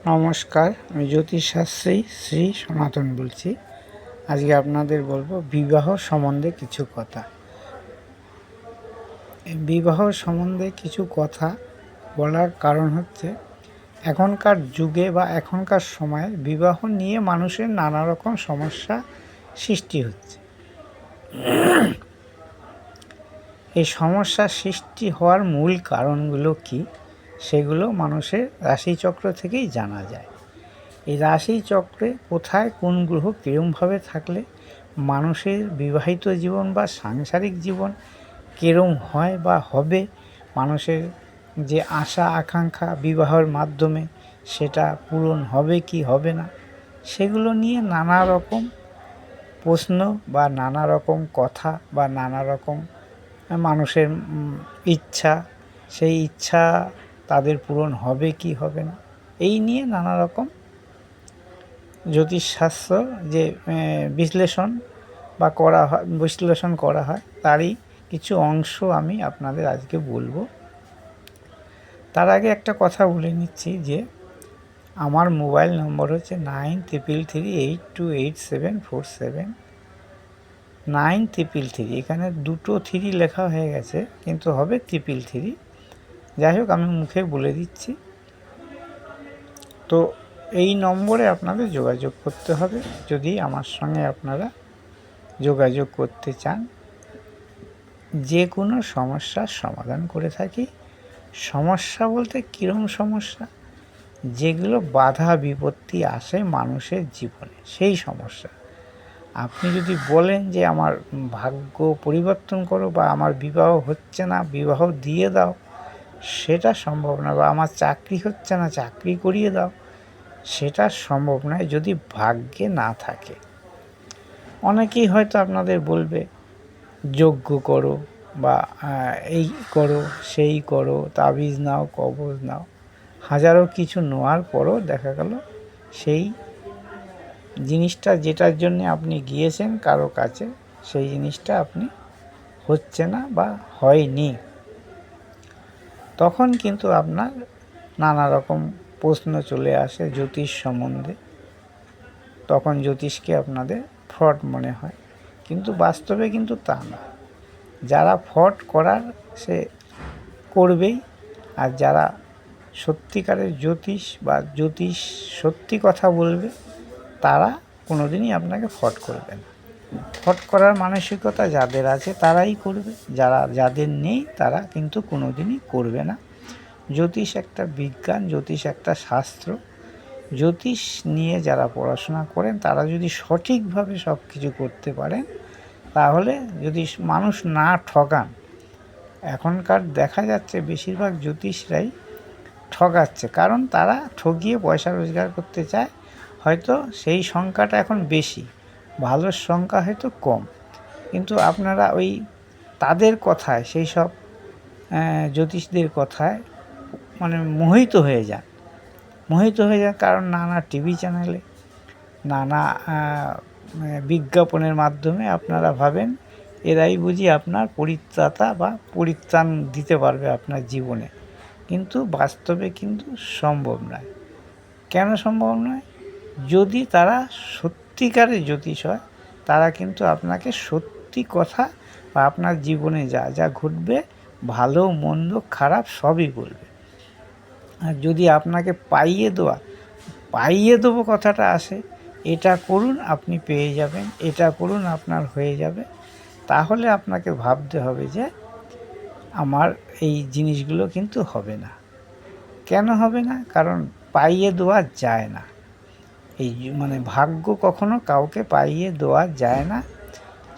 নমস্কার, আমি জ্যোতিষশাস্ত্রী শ্রী সনাতন বলছি। আজকে আপনাদের বলবো বিবাহ সম্বন্ধে কিছু কথা। বিবাহ সম্বন্ধে কিছু কথা বলার কারণ হচ্ছে এখনকার যুগে বা এখনকার সময়ে বিবাহ নিয়ে মানুষের নানা রকম সমস্যা সৃষ্টি হচ্ছে। এই সমস্যা সৃষ্টি হওয়ার মূল কারণগুলো কি, সেগুলো মানুষের রাশিচক্র থেকেই জানা যায়। এই রাশিচক্রে কোথায় কোন গ্রহ কীরমভাবে থাকলে মানুষের বিবাহিত জীবন বা সাংসারিক জীবন কীরম হয় বা হবে, মানুষের যে আশা আকাঙ্ক্ষা বিবাহের মাধ্যমে সেটা পূরণ হবে কি হবে না, সেগুলো নিয়ে নানা রকম প্রশ্ন বা নানা রকম কথা বা নানা রকম মানুষের ইচ্ছা, সেই ইচ্ছা তাদের পূরণ হবে কি হবে না, এই নিয়ে নানা রকম জ্যোতিষশাস্ত্র যে বিশ্লেষণ করা হয় তারই কিছু অংশ আমি আপনাদের আজকে বলবো। তার আগে একটা কথা বলে নিচ্ছি যে আমার মোবাইল নম্বর হচ্ছে 9333828747 9333। এখানে দুটো 3 লেখা হয়ে গেছে কিন্তু হবে 333। যাই হোক, আমি মুখে বলে দিচ্ছি। তো এই নম্বরে আপনাদের যোগাযোগ করতে হবে যদি আমার সঙ্গে আপনারা যোগাযোগ করতে চান। যে কোনো সমস্যার সমাধান করে থাকি। সমস্যা বলতে কীরকম সমস্যা? যেগুলো বাধা বিপত্তি আসে মানুষের জীবনে, সেই সমস্যা। আপনি যদি বলেন যে আমার ভাগ্য পরিবর্তন করো বা আমার বিবাহ হচ্ছে না, বিবাহ দিয়ে দাও, সেটা সম্ভব না। বা আমার চাকরি হচ্ছে না, চাকরি করিয়ে দাও, সেটা সম্ভব নয় যদি ভাগ্যে না থাকে। অনেকেই হয়তো আপনাদের বলবে যজ্ঞ করো বা এই করো সেই করো, তাবিজ নাও, কবজ নাও, হাজারো কিছু নেওয়ার পরও দেখা গেল সেই জিনিসটা যেটার জন্য আপনি গিয়েছেন কারো কাছে, সেই জিনিসটা আপনি হচ্ছে না বা হয়নি। তখন কিন্তু আপনার নানা রকম প্রশ্ন চলে আসে জ্যোতিষ সম্বন্ধে। তখন জ্যোতিষকে আপনাদের ফ্রড মনে হয়, কিন্তু বাস্তবে কিন্তু তা না। যারা ফ্রড করার সে করবেই, আর যারা সত্যিকারের জ্যোতিষ বা জ্যোতিষ সত্যি কথা বলবে তারা কোনোদিনই আপনাকে ফ্রড করবে না। ফ্রড করার মানসিকতা যাদের আছে তারাই করবে, যাদের নেই তারা কিন্তু কোনোদিনই করবে না। জ্যোতিষ একটা বিজ্ঞান, জ্যোতিষ একটা শাস্ত্র। জ্যোতিষ নিয়ে যারা পড়াশোনা করেন তারা যদি সঠিকভাবে সব কিছু করতে পারেন, তাহলে যদি মানুষ না ঠকান। এখনকার দেখা যাচ্ছে বেশিরভাগ জ্যোতিষরাই ঠকাচ্ছে, কারণ তারা ঠকিয়ে পয়সা রোজগার করতে চায়। হয়তো সেই সংখ্যাটা এখন বেশি, ভালোর সংখ্যা হয়তো কম, কিন্তু আপনারা ওই তাদের কথায়, সেই সব জ্যোতিষদের কথায় মানে মোহিত হয়ে যান। কারণ নানা টিভি চ্যানেলে নানা বিজ্ঞাপনের মাধ্যমে আপনারা ভাবেন এরাই বুঝি আপনার পরিত্রাতা বা পরিত্রাণ দিতে পারবে আপনার জীবনে, কিন্তু বাস্তবে কিন্তু সম্ভব নয়। কেন সম্ভব নয়? যদি তারা সত্যিকারের জ্যোতিষ হয়, তারা কিন্তু আপনাকে সত্যি কথা বা আপনার জীবনে যা যা ঘটবে, ভালো মন্দ খারাপ সবই বলবে। আর যদি আপনাকে পাইয়ে দেবো কথাটা আসে, এটা করুন আপনি পেয়ে যাবেন, এটা করুন আপনার হয়ে যাবে, তাহলে আপনাকে ভাবতে হবে যে আমার এই জিনিসগুলো কিন্তু হবে না। কেন হবে না? কারণ পাইয়ে দেওয়া যায় না। এই ভাগ্য কখনো কাউকে পাইয়ে দেওয়া যায় না।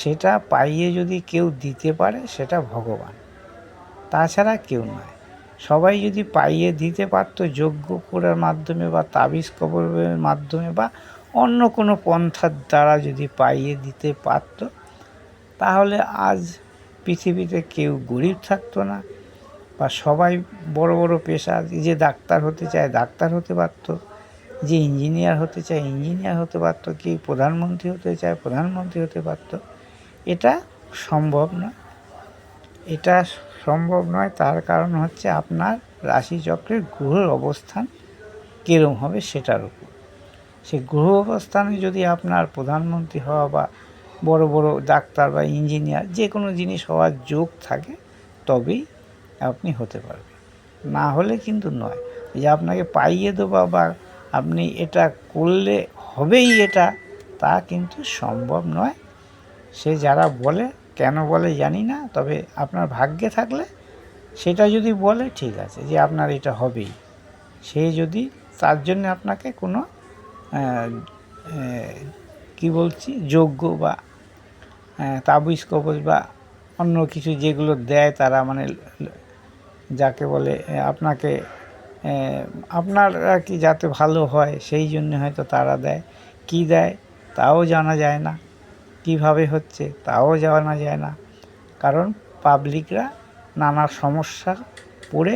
সেটা পাইয়ে যদি কেউ দিতে পারে সেটা ভগবান, তাছাড়া কেউ নয়। সবাই যদি পাইয়ে দিতে পারত যজ্ঞ করার মাধ্যমে বা তাবিজ কবরের মাধ্যমে বা অন্য কোনো পন্থার দ্বারা যদি পাইয়ে দিতে পারত, তাহলে আজ পৃথিবীতে কেউ গরিব থাকতো না, বা সবাই বড় বড় পেশা, যে ডাক্তার হতে চায় ডাক্তার হতে পারত, যে ইঞ্জিনিয়ার হতে চায় ইঞ্জিনিয়ার হতে পারত, কি প্রধানমন্ত্রী হতে চায় প্রধানমন্ত্রী হতে পারত। এটা সম্ভব নয়। এটা সম্ভব নয়, তার কারণ হচ্ছে আপনার রাশিচক্রের গ্রহের অবস্থান কীরম হবে সেটার উপর। সে গ্রহ অবস্থানে যদি আপনার প্রধানমন্ত্রী হওয়া বা বড় বড় ডাক্তার বা ইঞ্জিনিয়ার যে কোনো জিনিস হওয়ার যোগ থাকে তবেই আপনি হতে পারবেন, না হলে কিন্তু নয়। যে আপনাকে পাইয়ে দেওয়া বা আপনি এটা করলে হবেই এটা, তা কিন্তু সম্ভব নয়। সে যারা বলে, কেন বলে জানি না, তবে আপনার ভাগ্যে থাকলে সেটা যদি বলে ঠিক আছে যে আপনার এটা হবেই, সে যদি তার জন্য আপনাকে কোনো কি বলছি যোগ্য বা তাবিজ কবজ বা অন্য কিছু যেগুলো দেয় তারা, মানে যাকে বলে আপনাকে আপনার আর কি যাতে ভালো হয় সেই জন্য হয়তো তারা দেয়। কি দেয় তাও জানা যায় না, কিভাবে হচ্ছে তাও জানা যায় না, কারণ পাবলিকরা নানা সমস্যা পড়ে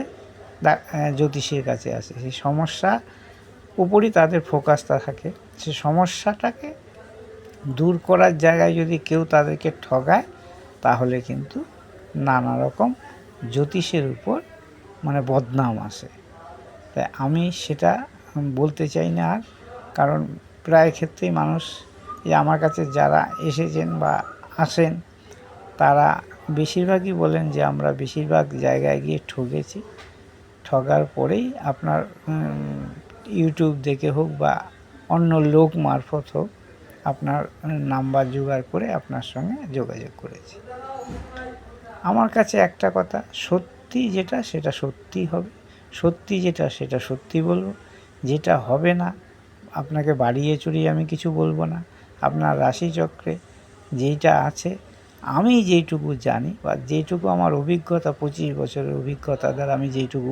জ্যোতিষীর কাছে আসে। সেই সমস্যা উপরই তাদের ফোকাসটা থাকে। সে সমস্যাটাকে দূর করার জায়গায় যদি কেউ তাদেরকে ঠগায় তাহলে কিন্তু নানা রকম জ্যোতিষের উপর মানে বদনাম আসে। তাই আমি সেটা বলতে চাই না আর, কারণ প্রায় ক্ষেত্রেই মানুষ যে আমার কাছে যারা এসেছেন বা আসেন তারা বেশিরভাগই বলেন যে আমরা বেশিরভাগ জায়গায় গিয়ে ঠকেছি, ঠগার পরেই আপনার ইউটিউব দেখে হোক বা অন্য লোক মারফত হোক আপনার নাম্বার জোগাড় করে আপনার সঙ্গে যোগাযোগ করেছি। আমার কাছে একটা কথা, সত্যি যেটা সেটা সত্যিই হবে, সত্যি যেটা সেটা সত্যি বলবো, যেটা হবে না আপনাকে বাড়িয়ে চড়িয়ে আমি কিছু বলবো না। আপনার রাশিচক্রে যেইটা আছে, আমি যেইটুকু জানি বা যেইটুকু আমার অভিজ্ঞতা 25 বছরের অভিজ্ঞতা দ্বারা আমি যেইটুকু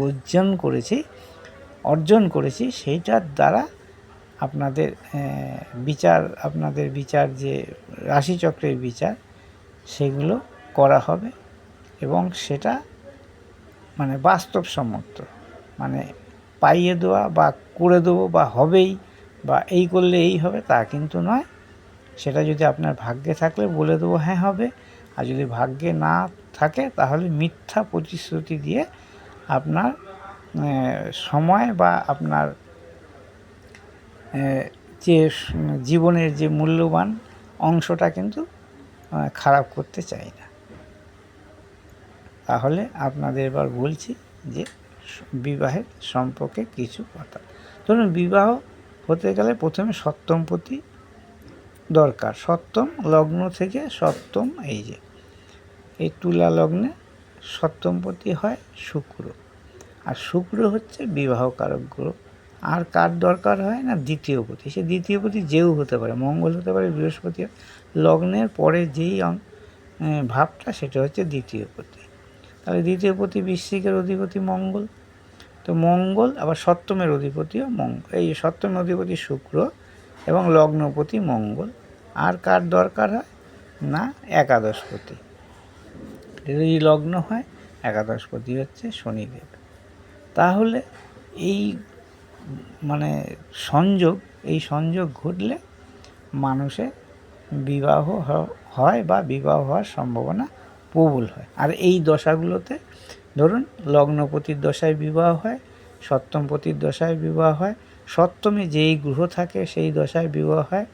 অর্জন করেছি সেইটার দ্বারা আপনাদের বিচার যে রাশিচক্রের বিচার সেগুলো করা হবে এবং সেটা মানে বাস্তবসম্মত, মানে পাইয়ে দেওয়া বা করে দেবো বা হবেই বা এই করলে এই হবে তা কিন্তু নয়। সেটা যদি আপনার ভাগ্যে থাকলে বলে দেবো হ্যাঁ হবে, আর যদি ভাগ্যে না থাকে তাহলে মিথ্যা প্রতিশ্রুতি দিয়ে আপনার সময় বা আপনার যে জীবনের যে মূল্যবান অংশটা কিন্তু খারাপ করতে চাই না। তাহলে আপনাদের এবার বলছি যে বিবাহের সম্পর্কে কিছু কথা। ধরুন বিবাহ হতে গেলে প্রথমে সপ্তমপতি দরকার। সপ্তম লগ্ন থেকে সপ্তম এই তুলা লগ্নে সপ্তমপতি হয় শুক্র, আর শুক্র হচ্ছে বিবাহকারক গ্রহ। আর কার দরকার হয় না, দ্বিতীয়পতি। সে দ্বিতীয়পতি যেও হতে পারে, মঙ্গল হতে পারে, বৃহস্পতি। লগ্নের পরে যেই ভাবটা সেটা হচ্ছে দ্বিতীয়পতি। তাহলে দ্বিতীয়পতি বৃশ্চিকের অধিপতি মঙ্গল, তো মঙ্গল আবার সপ্তমের অধিপতিও মঙ্গল, এই সপ্তমের অধিপতি শুক্র এবং লগ্নপতি মঙ্গল। আর কার দরকার হয় না, একাদশপতি। যদি লগ্ন হয় একাদশপতি হচ্ছে শনিদেব। তাহলে এই মানে এই সংযোগ ঘটলে মানুষের বিবাহ হয় বা বিবাহ হওয়ার সম্ভাবনা প্রবল হয়। আর এই দশাগুলোতে ধরুন লগ্নপতির দশায় বিবাহ হয়, সপ্তমপতির দশায় বিবাহ হয়, সপ্তমে যেই গ্রহ থাকে সেই দশায় বিবাহ হয়,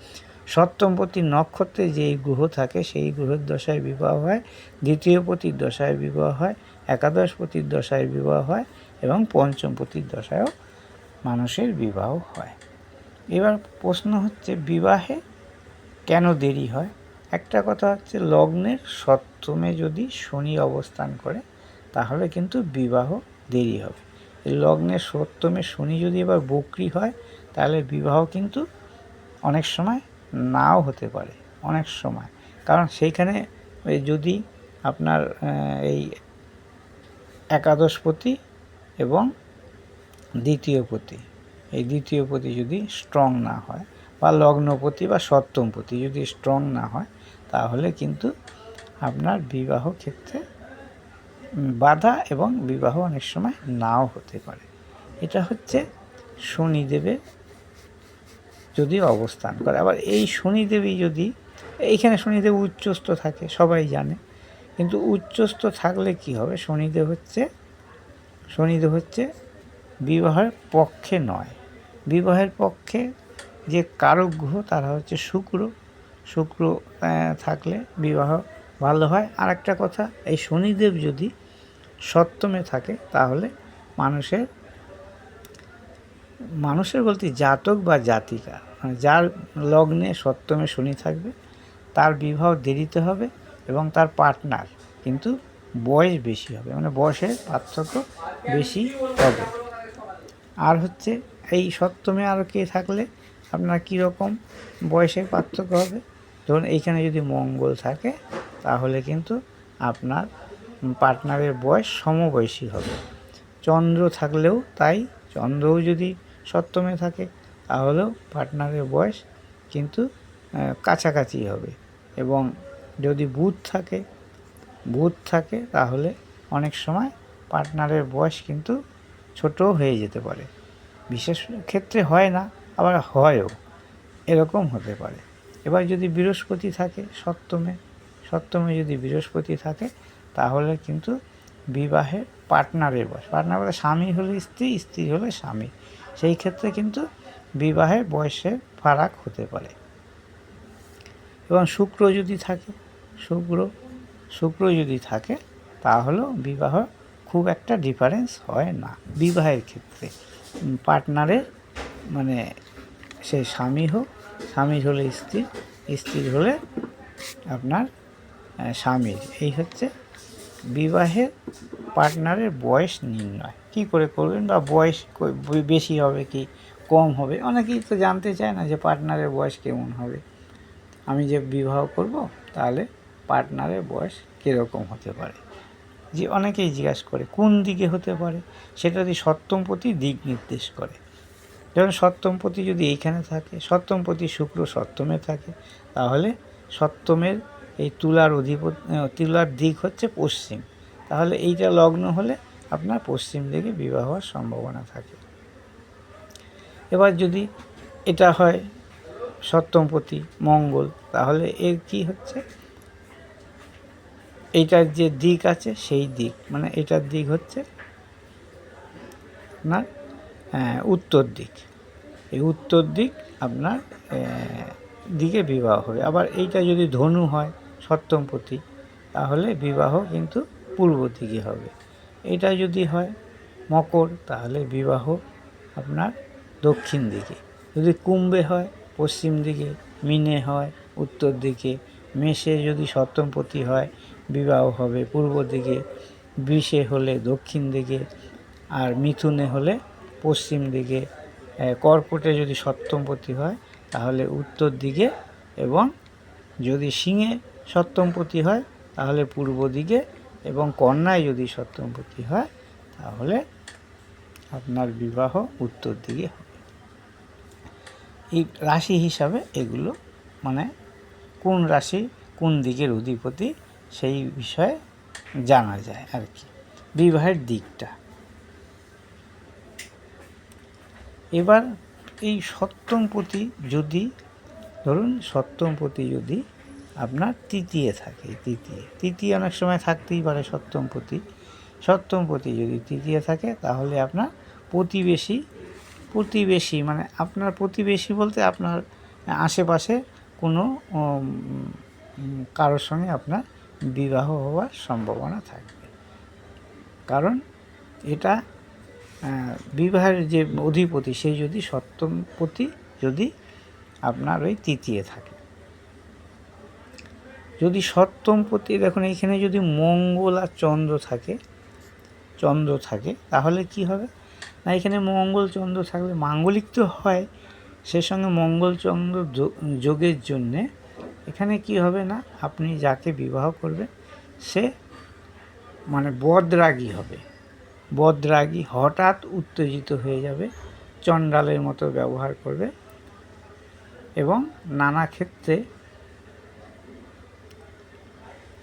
সপ্তমপতির নক্ষত্রে যেই গ্রহ থাকে সেই গ্রহের দশায় বিবাহ হয়, দ্বিতীয়পতির দশায় বিবাহ হয়, একাদশপতির দশায় বিবাহ হয় এবং পঞ্চমপতির দশায়ও মানুষের বিবাহ হয়। এবার প্রশ্ন হচ্ছে বিবাহে কেন দেরি হয়। একটা কথা হচ্ছে লগ্নের সপ্তমে যদি শনি অবস্থান করে তাহলে কিন্তু বিবাহ দেরি হবে। লগ্নের সপ্তমে শনি যদি এবার বক্রি হয় তাহলে বিবাহ কিন্তু অনেক সময় নাও হতে পারে, অনেক সময়। কারণ সেইখানে যদি আপনার এই একাদশপতি এবং দ্বিতীয়পতি যদি স্ট্রং না হয় বা লগ্নপতি বা সপ্তমপতি যদি স্ট্রং না হয় তাহলে কিন্তু আপনার বিবাহ ক্ষেত্রে বাধা এবং বিবাহ অনেক সময় নাও হতে পারে। এটা হচ্ছে শনিদেবের যদি অবস্থান করে। আবার এই শনিদেবই যদি এইখানে শনিদেব উচ্চস্থ থাকে সবাই জানে, কিন্তু উচ্চস্থ থাকলে কি হবে, শনিদেব হচ্ছে বিবাহের পক্ষে নয়। বিবাহের পক্ষে যে কারক গ্রহ তারা হচ্ছে শুক্র। শুক্র থাকলে বিবাহ ভালো হয়। আর একটা কথা, এই শনিদেব যদি সপ্তমে থাকে তাহলে মানুষের বলতে জাতক বা জাতিকা, মানে যার লগ্নে সপ্তমে শনি থাকবে তার বিবাহ দেরিতে হবে এবং তার পার্টনার কিন্তু বয়স বেশি হবে, মানে বয়সের পার্থক্য বেশি হবে। আর হচ্ছে এই সপ্তমে আরও কে থাকলে আপনার কীরকম বয়সের পার্থক্য হবে, ধরুন এইখানে যদি মঙ্গল থাকে তাহলে কিন্তু আপনার পার্টনারের বয়স সমবয়সী হবে। চন্দ্র থাকলেও তাই, চন্দ্রও যদি সপ্তমে থাকে তাহলেও পার্টনারের বয়স কিন্তু কাছাকাছি হবে। এবং যদি বুধ থাকে তাহলে অনেক সময় পার্টনারের বয়স কিন্তু ছোটও হয়ে যেতে পারে। বিশেষ ক্ষেত্রে হয় না, আবার হয়ও, এরকম হতে পারে। এবার যদি বৃহস্পতি থাকে সপ্তমে যদি বৃহস্পতি থাকে তাহলে কিন্তু বিবাহের পার্টনারের বয়স, স্বামী হলে স্ত্রী, স্ত্রী হলে স্বামী, সেই ক্ষেত্রে কিন্তু বিবাহের বয়সের ফারাক হতে পারে। এবং শুক্র যদি থাকে তাহলেও বিবাহ খুব একটা ডিফারেন্স হয় না বিবাহের ক্ষেত্রে। পার্টনারের মানে সে স্বামীর হলে স্ত্রীর হলে আপনার স্বামীর। এই হচ্ছে বিবাহের পার্টনারের বয়স নির্ণয়। কী করে করবেন, বা বয়স বেশি হবে কি কম হবে, অনেকেই তো জানতে চায় না যে পার্টনারের বয়স কেমন হবে। আমি যে বিবাহ করব তাহলে পার্টনারের বয়স কীরকম হতে পারে, যে অনেকেই জিজ্ঞাসা করে কোন দিকে হতে পারে, সেটা যদি সপ্তমপতি দিক নির্দেশ করে। যেমন সপ্তমপতি যদি এইখানে থাকে, সপ্তমপতি শুক্র সপ্তমে থাকে, তাহলে সপ্তমের এই তুলার দিক হচ্ছে পশ্চিম, তাহলে এইটা লগ্ন হলে আপনার পশ্চিম দিকে বিবাহ হওয়ার সম্ভাবনা থাকে। এবার যদি এটা হয় সপ্তমপতি মঙ্গল, তাহলে এর কি হচ্ছে, এইটার যে দিক আছে সেই দিক, মানে এটার দিক হচ্ছে আপনার উত্তর দিক, এই উত্তর দিক আপনার দিকে বিবাহ হবে। আবার এইটা যদি ধনু হয় সপ্তমপতি, তাহলে বিবাহ কিন্তু পূর্ব দিকে হবে। এটা যদি হয় মকর, তাহলে বিবাহ আপনার দক্ষিণ দিকে। যদি কুম্ভে হয় পশ্চিম দিকে, মীনে হয় উত্তর দিকে, মেষে যদি সপ্তমপতি হয় বিবাহ হবে পূর্ব দিকে, বৃষে হলে দক্ষিণ দিকে, আর মিথুনে হলে পশ্চিম দিকে, কর্কটে যদি সপ্তমপতি হয় তাহলে উত্তর দিকে, এবং যদি সিংহে সপ্তমপতি হয় তাহলে পূর্ব দিকে, এবং কন্যায় যদি সপ্তমপতি হয় তাহলে আপনার বিবাহ উত্তর দিকে হবে। এই রাশি হিসাবে এগুলো, মানে কোন রাশি কোন দিকের অধিপতি সেই বিষয়ে জানা যায় আর কি, বিবাহের দিকটা। এবার এই সপ্তমপতি যদি আপনার তৃতীয় থাকে, তৃতীয় অনেক সময় থাকতেই পারে সপ্তমপতি যদি তৃতীয় থাকে তাহলে আপনার প্রতিবেশী মানে আপনার প্রতিবেশী বলতে আপনার আশেপাশে কোনো কারোর সঙ্গে আপনার বিবাহ হওয়ার সম্ভাবনা থাকবে। কারণ এটা বিবাহের যে অধিপতি সেই যদি সপ্তমপতি যদি আপনার ওই তৃতীয় থাকে। যদি সপ্তমপতি দেখুন এইখানে যদি মঙ্গল আর চন্দ্র থাকে তাহলে কি হবে না, এখানে মঙ্গল চন্দ্র থাকলে মাঙ্গলিক তো হয়, সে সঙ্গে মঙ্গল চন্দ্র যোগের জন্যে এখানে কি হবে না, আপনি যাকে বিবাহ করবেন সে মানে বদরাগী হঠাৎ উত্তেজিত হয়ে যাবে, চণ্ডালের মতো ব্যবহার করবে, এবং নানা ক্ষেত্রে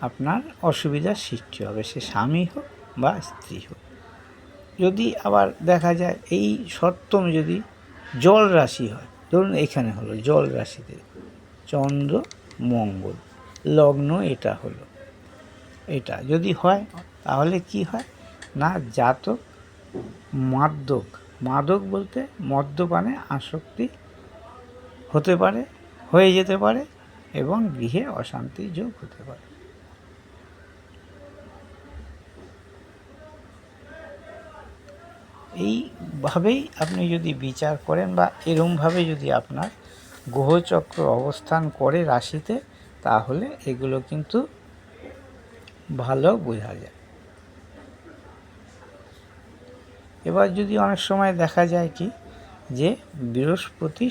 আপনার অসুবিধার সৃষ্টি হবে, সে স্বামী হোক বা স্ত্রী হোক। যদি আবার দেখা যায় এই সপ্তম যদি জল রাশি হয়, ধরুন এখানে হলো জল রাশিতে চন্দ্র মঙ্গল, লগ্ন এটা যদি হয় তাহলে কি হয় না, জাতক মাদক মাদক বলতে মদ্যপানে আসক্তি হতে পারে, হয়ে যেতে পারে এবং গৃহে অশান্তি যোগ হতে পারে। এইভাবেই আপনি যদি বিচার করেন বা এরমভাবে যদি আপনার গ্রহচক্র অবস্থান করে রাশিতে, তাহলে এগুলো কিন্তু ভালো বোঝা যায়। এবার যদি অনেক সময় দেখা যায় কি যে বৃহস্পতি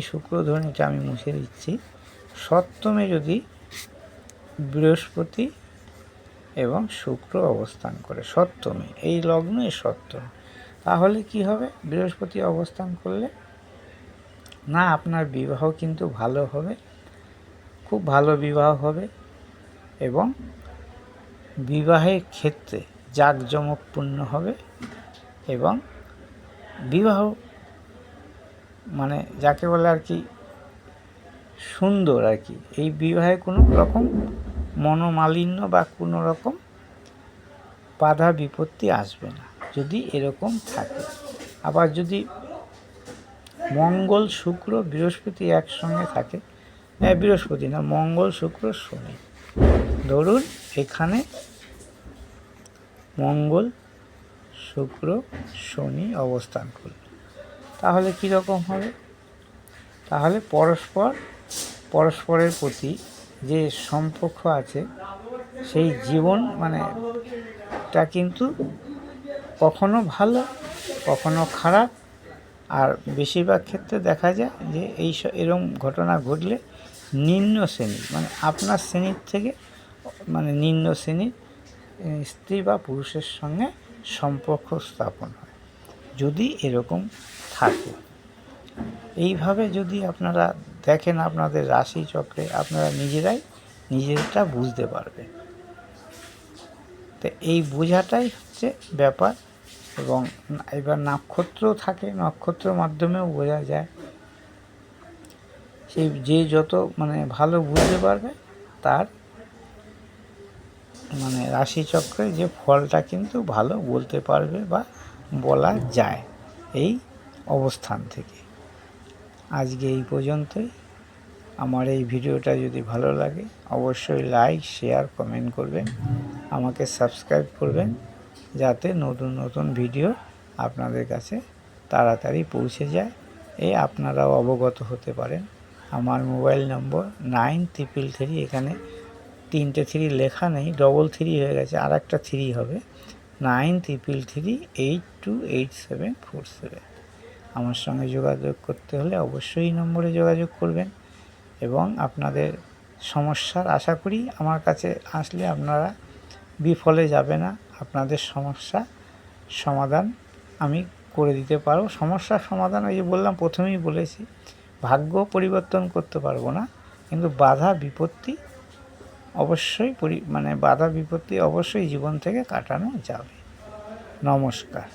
শুক্র ধরুন, এটা আমি মুছে দিচ্ছি, সপ্তমে যদি বৃহস্পতি এবং শুক্র অবস্থান করে সপ্তমে, এই লগ্নে সপ্তম, তাহলে কি হবে? বৃহস্পতি অবস্থান করলে না আপনার বিবাহ কিন্তু ভালো হবে, খুব ভালো বিবাহ হবে এবং বিবাহের ক্ষেত্রে জাঁকজমকপূর্ণ হবে এবং বিবাহ মানে যাকে বলে আর কি সুন্দর আর কি, এই বিবাহে কোনো রকম মনোমালিন্য বা কোনো রকম বাধা বিপত্তি আসবে না যদি এরকম থাকে। আবার যদি মঙ্গল শুক্র বৃহস্পতি একসঙ্গে থাকে, বৃহস্পতি না, মঙ্গল শুক্র শনি, ধরুন এখানে মঙ্গল শুক্র শনি অবস্থান করল, তাহলে কীরকম হবে? তাহলে পরস্পরের প্রতি যে সম্পর্ক আছে সেই জীবন মানে তা কিন্তু কখনো ভালো কখনো খারাপ, আর বেশিরভাগ ক্ষেত্রে দেখা যায় যে এরকম ঘটনা ঘটলে নিম্ন শ্রেণীর মানে আপনার শ্রেণীর থেকে মানে নিম্ন শ্রেণীর স্ত্রী বা পুরুষের সঙ্গে সম্পর্ক স্থাপন হয় যদি এরকম থাকে। এইভাবে যদি আপনারা দেখেন আপনাদের রাশি চক্রে, আপনারা নিজেরটা বুঝতে পারবেন। তো এই বোঝাটাই হচ্ছে ব্যাপার। এবং এবার নক্ষত্র থাকে, নক্ষত্রের মাধ্যমেও বোঝা যায়। সেই যে যত মানে ভালো বুঝতে পারবে তার মানে রাশিচক্রে যে ফলটা কিন্তু ভালো বলতে পারবে বা বলা যায় এই অবস্থান থেকে। আজকে এই পর্যন্তই। আমার এই ভিডিওটা যদি ভালো লাগে অবশ্যই লাইক, শেয়ার, কমেন্ট করবেন, আমাকে সাবস্ক্রাইব করবেন যাতে নতুন নতুন ভিডিও আপনাদের কাছে তাড়াতাড়ি পৌঁছে যায়, আপনারাও অবগত হতে পারেন। আমার মোবাইল নম্বর 9333, এখানে 3টে 3 লেখা নেই, 33 হয়ে গেছে, আর একটা 3 হবে, 9333828747। আমার সঙ্গে যোগাযোগ করতে হলে অবশ্যই এই নম্বরে যোগাযোগ করবেন এবং আপনাদের সমস্যার আশা করি আমার কাছে আসলে আপনারা বিফলে যাবে না। আপনাদের সমস্যা সমাধান আমি করে দিতে পারবো। সমস্যার সমাধান ওই যে বললাম, প্রথমেই বলেছি, ভাগ্য পরিবর্তন করতে পারবো না, কিন্তু বাধা বিপত্তি অবশ্যই জীবন থেকে কাটানো যাবে। নমস্কার।